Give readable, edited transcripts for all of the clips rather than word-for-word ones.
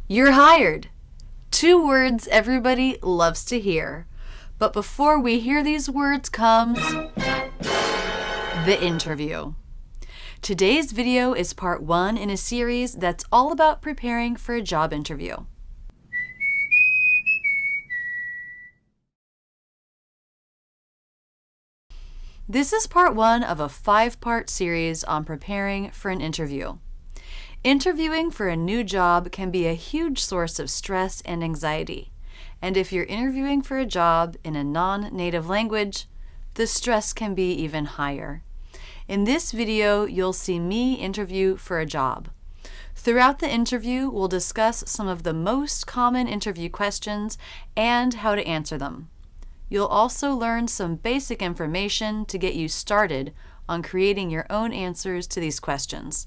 You're hired. 2 words everybody loves to hear. But before we hear these words comes the interview. Today's video is part 1 in a series that's all about preparing for a job interview. This is part 1 of a 5-part series on preparing for an interview. Interviewing for a new job can be a huge source of stress and anxiety. And if you're interviewing for a job in a non-native language, the stress can be even higher. In this video, you'll see me interview for a job. Throughout the interview, we'll discuss some of the most common interview questions and how to answer them. You'll also learn some basic information to get you started on creating your own answers to these questions.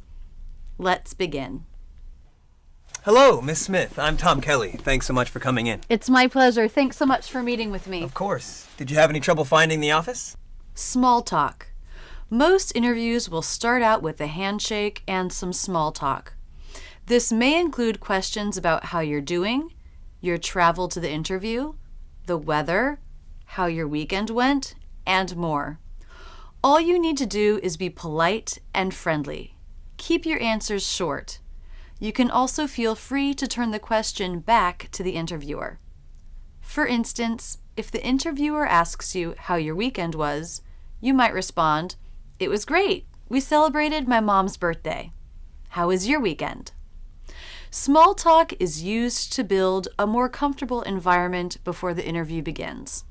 Let's begin. Hello, Miss Smith. I'm Tom Kelly. Thanks so much for coming in. It's my pleasure. Thanks so much for meeting with me. Of course. Did you have any trouble finding the office? Small talk. Most interviews will start out with a handshake and some small talk. This may include questions about how you're doing, your travel to the interview, the weather, how your weekend went, and more. All you need to do is be polite and friendly. Keep your answers short. You can also feel free to turn the question back to the interviewer. For instance, if the interviewer asks you how your weekend was, you might respond, "It was great. We celebrated my mom's birthday. How was your weekend?" Small talk is used to build a more comfortable environment before the interview begins.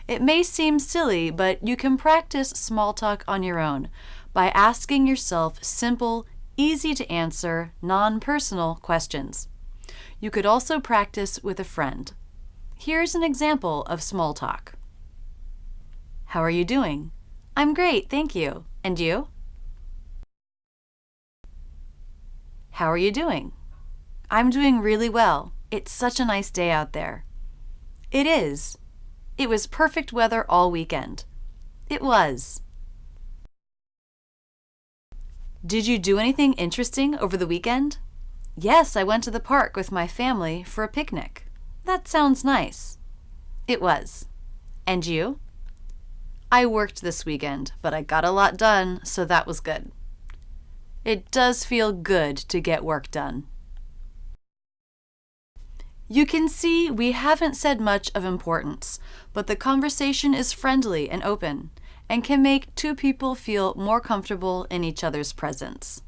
It may seem silly, but you can practice small talk on your own by asking yourself simple, easy-to-answer, non-personal questions. You could also practice with a friend. Here's an example of small talk. How are you doing? I'm great, thank you. And you? How are you doing? I'm doing really well. It's such a nice day out there. It is. It was perfect weather all weekend. It was. Did you do anything interesting over the weekend? Yes, I went to the park with my family for a picnic. That sounds nice. It was. And you? I worked this weekend, but I got a lot done, so that was good. It does feel good to get work done. You can see we haven't said much of importance, but the conversation is friendly and open, and can make 2 people feel more comfortable in each other's presence.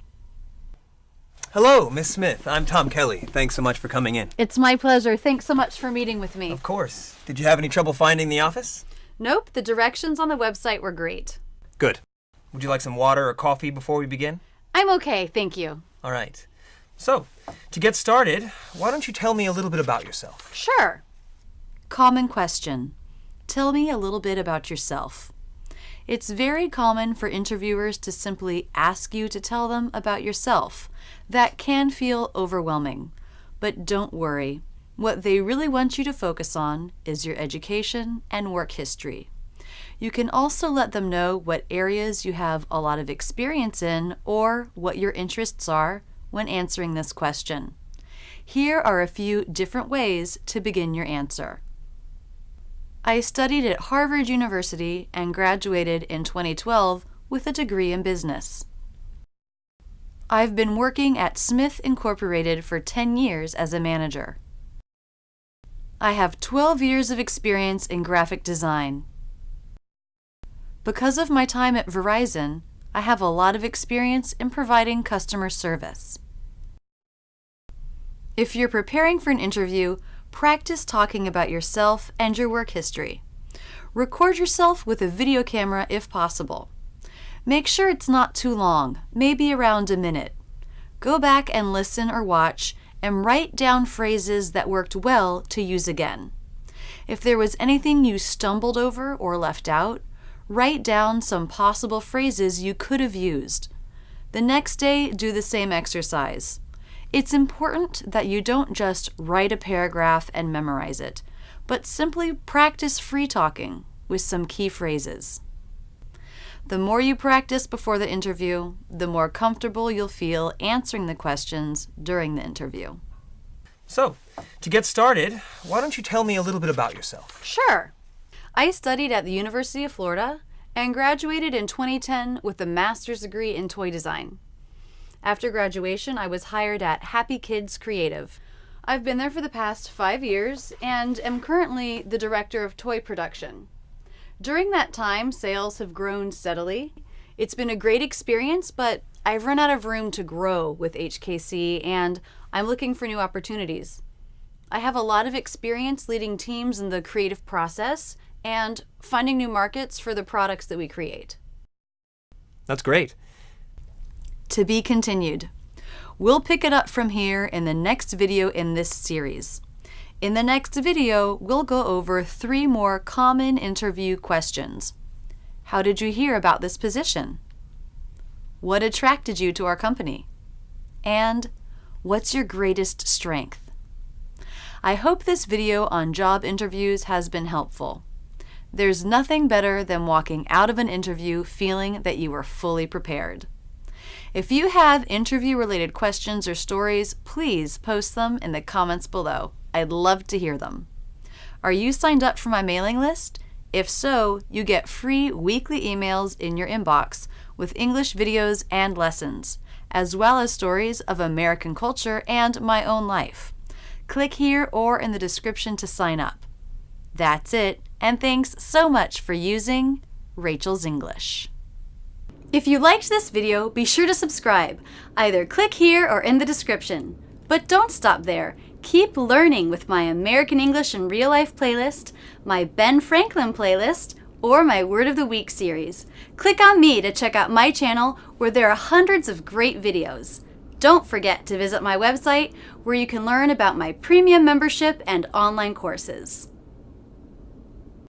Hello, Miss Smith. I'm Tom Kelly. Thanks so much for coming in. It's my pleasure. Thanks so much for meeting with me. Of course. Did you have any trouble finding the office? Nope, the directions on the website were great. Good. Would you like some water or coffee before we begin? I'm okay, thank you. All right. So, to get started, why don't you tell me a little bit about yourself? Sure. Common question. Tell me a little bit about yourself. It's very common for interviewers to simply ask you to tell them about yourself. That can feel overwhelming. But don't worry. What they really want you to focus on is your education and work history. You can also let them know what areas you have a lot of experience in or what your interests are when answering this question. Here are a few different ways to begin your answer. I studied at Harvard University and graduated in 2012 with a degree in business. I've been working at Smith Incorporated for 10 years as a manager. I have 12 years of experience in graphic design. Because of my time at Verizon, I have a lot of experience in providing customer service. If you're preparing for an interview, practice talking about yourself and your work history. Record yourself with a video camera if possible. Make sure it's not too long, maybe around a minute. Go back and listen or watch and write down phrases that worked well to use again. If there was anything you stumbled over or left out, write down some possible phrases you could have used. The next day, do the same exercise. It's important that you don't just write a paragraph and memorize it, but simply practice free talking with some key phrases. The more you practice before the interview, the more comfortable you'll feel answering the questions during the interview. So, to get started, why don't you tell me a little bit about yourself? Sure. I studied at the University of Florida and graduated in 2010 with a master's degree in toy design. After graduation, I was hired at Happy Kids Creative. I've been there for the past 5 years and am currently the director of toy production. During that time, sales have grown steadily. It's been a great experience, but I've run out of room to grow with HKC and I'm looking for new opportunities. I have a lot of experience leading teams in the creative process and finding new markets for the products that we create. That's great. To be continued. We'll pick it up from here in the next video in this series. In the next video, we'll go over 3 more common interview questions. How did you hear about this position? What attracted you to our company? And what's your greatest strength? I hope this video on job interviews has been helpful. There's nothing better than walking out of an interview feeling that you were fully prepared. If you have interview-related questions or stories, please post them in the comments below. I'd love to hear them. Are you signed up for my mailing list? If so, you get free weekly emails in your inbox with English videos and lessons, as well as stories of American culture and my own life. Click here or in the description to sign up. That's it, and thanks so much for using Rachel's English. If you liked this video, be sure to subscribe. Either click here or in the description. But don't stop there. Keep learning with my American English in Real Life playlist, my Ben Franklin playlist, or my Word of the Week series. Click on me to check out my channel where there are hundreds of great videos. Don't forget to visit my website where you can learn about my premium membership and online courses.